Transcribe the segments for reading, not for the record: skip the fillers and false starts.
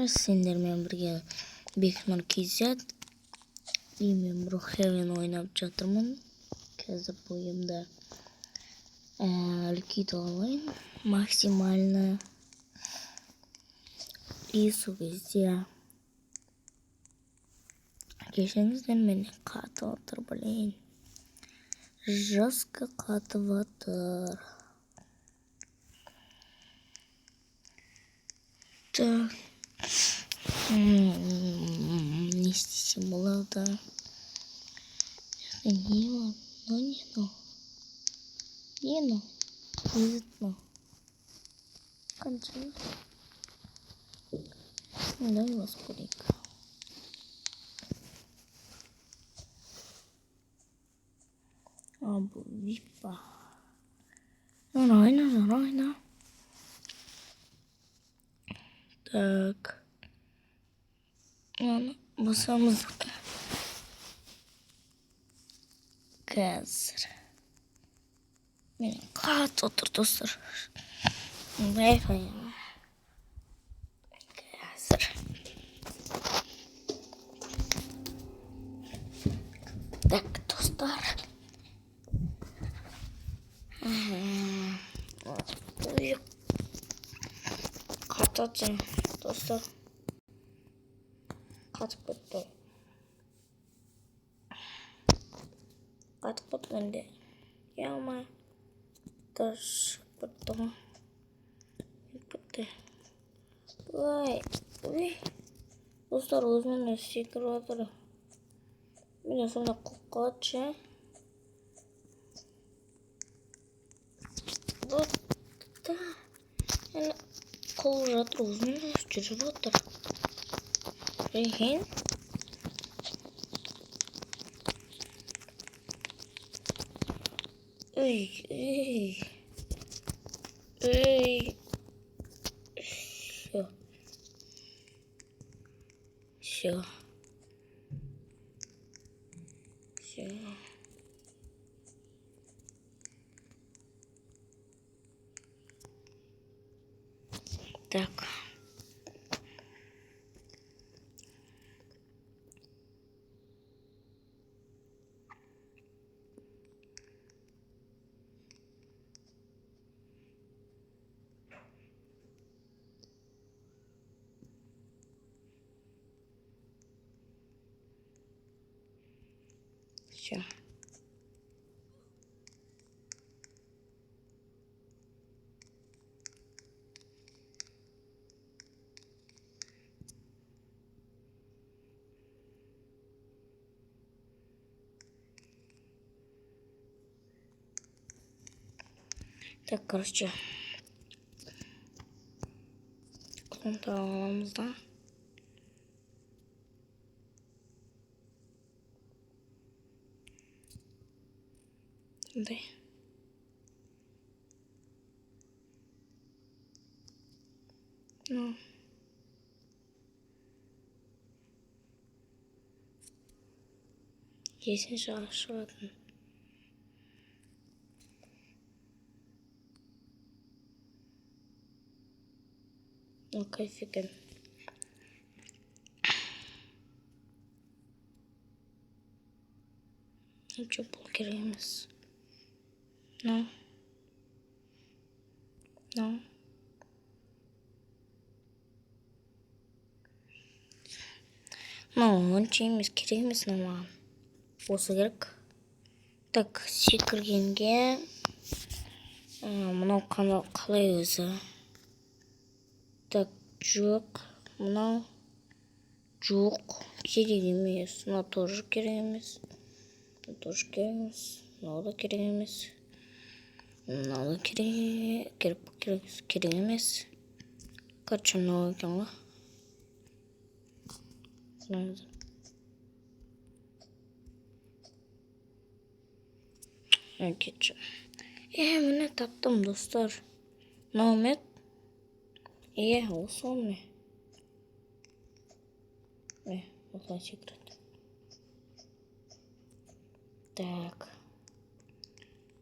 Сендермен бірге Бекнұр KZ мен Brookhaven ойнап жатырмын. Қазір бойымда үлкейте алайын максимально. И сол кезде кешіріңіздер, мені қатып отыр, блин. Жестко қатып отыр. Так. Не істесем болады. Не Кончилось. Дай вас курик. Абу випа. Нормально. Так. Ладно, басамыз. Қазір. Мен қатып отыр, достар. Wi-Fi. Қазір. Так, достар. Қатып отыр, достар. Қатып кетті. Қатып кеткенде. Яма. Таш потом. Ой. Достар, өзімен секіріп отыр. Мен сонда қоқатшы. Вот. Қол жатыр, өзімен жүріп отыр. Рейхен. Эй. Все. Так. Все. Так, короче. Клонды аламыз да. Дай. Ну. Есін шығатын. Ну, кайфіген. Ничего бұл керек емес. Ну. Онша емес, керек емес маған. Осы керек. Так, секіргенге мынау қалай өзі? Так, жоқ. Мынау жоқ. Керек емес. Мынау тоже керек емес. Мынау да керек емес. Мынау да керек емес. Короче, мынау екен ғой. Кетші. Міне таптым, достар. Мынау мет? Осы ме? Осылай секіреді. Так.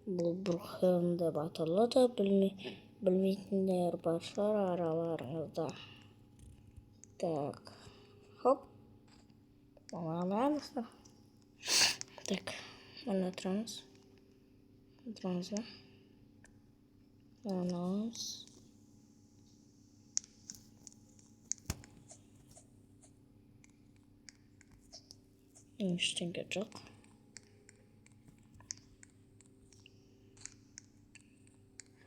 Бұл Brookhaven деп аталады. Білмейтіндер бар шығар араларыңызда. Так. Хоп. Молодец. Так. Mana trans. Trans ya. Trans. İşte gelecek.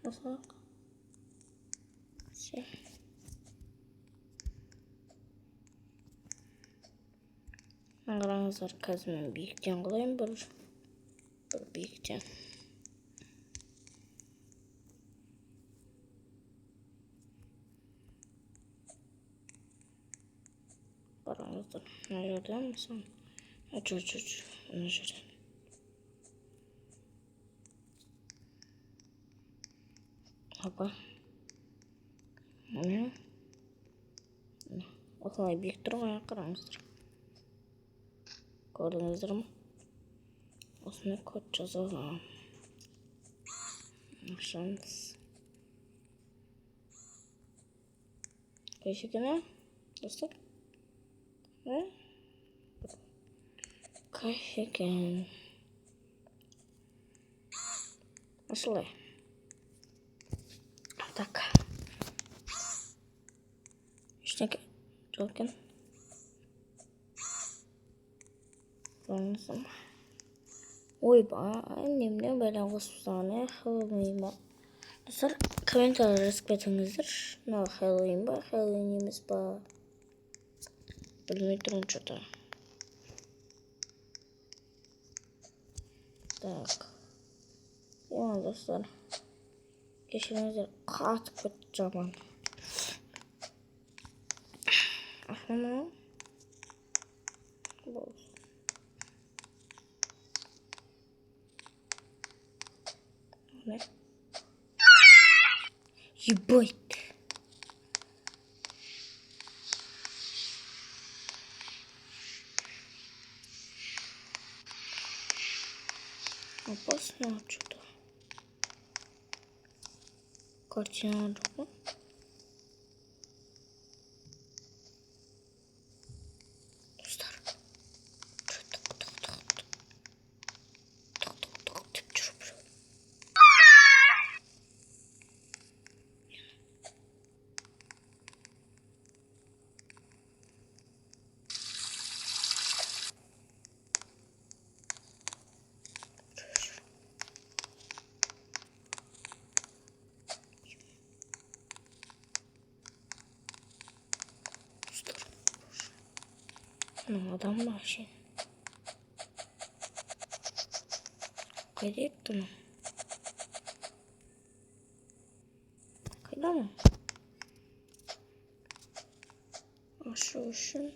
Nasıl? Şey. Аңғарыңыздар, қазір мен биіктен қылайын, бір биіктен. Қараңыздар, мына жерден мысалы, жүр, мына жерден. Апа. Міне. Осылай биік тұр ғой, қараңыздар. Көрдіңіздер ме? Осыны код жазылған. Ашамыз. Қайсы екен, достар? Қайсы екен? Осылай. Так. Ештеңке жоқ екен. Ойбай, немне бәле қосыпсаны, Хэллоуин ба? Достар, комментарий жазып кетіңіздер. Мынау Хэллоуин ба, Хэллоуин емес па? Білмей тұрмын что-то. Так. Яғын достар. Кешіріңіздер, қатып кетті жаман. Ахана. Болды. Ебать. Опасно что-то. Картина такая. Стар. Ну, адам вообще. Қайда Қайда ма? Ашу үшін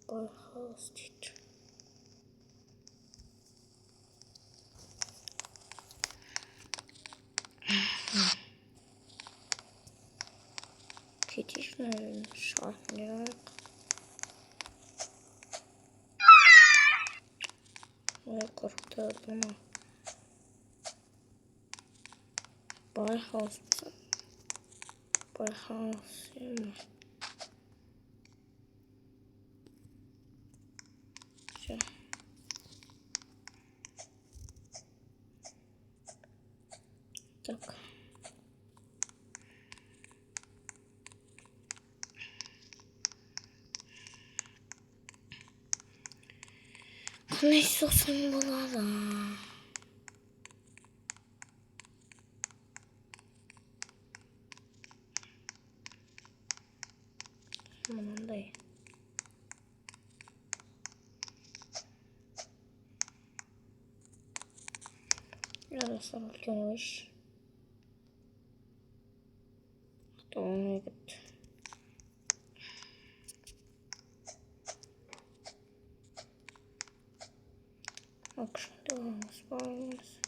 байқалыс дейді. Кетейік, наверное, шығатын керек. Ой, қорқытады ма? Байқалыс болса. Байқалыс емес. Все. Так. Қандай соқсын болады? Мынандай. Жарасар үлкен өш. Тоғын егіт. Спалимся.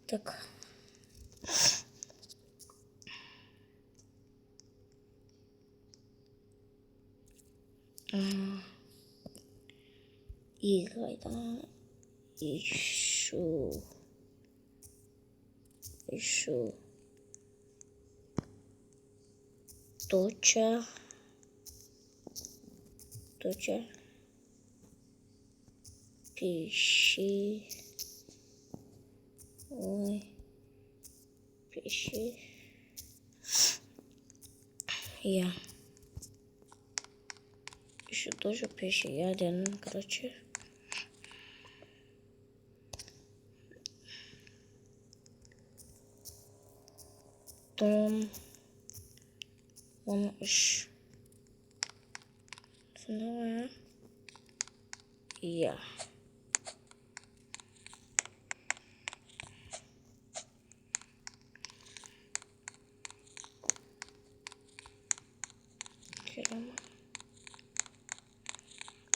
Так. И қайда еще туча. Туча. Пищи. Ой. Пищи. Я. Еще тоже пищи. Я один, короче. Том. Он уж. Снова. Я.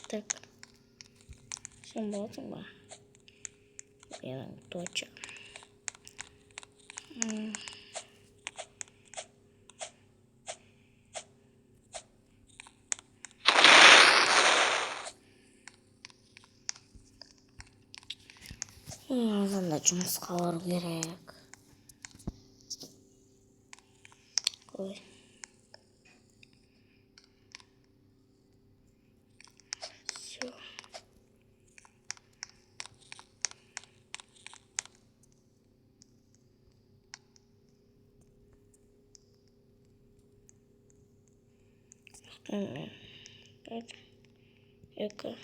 Так. Semua. Yang itu aja. Надо cuma skor gerek. Ой. Все. Это.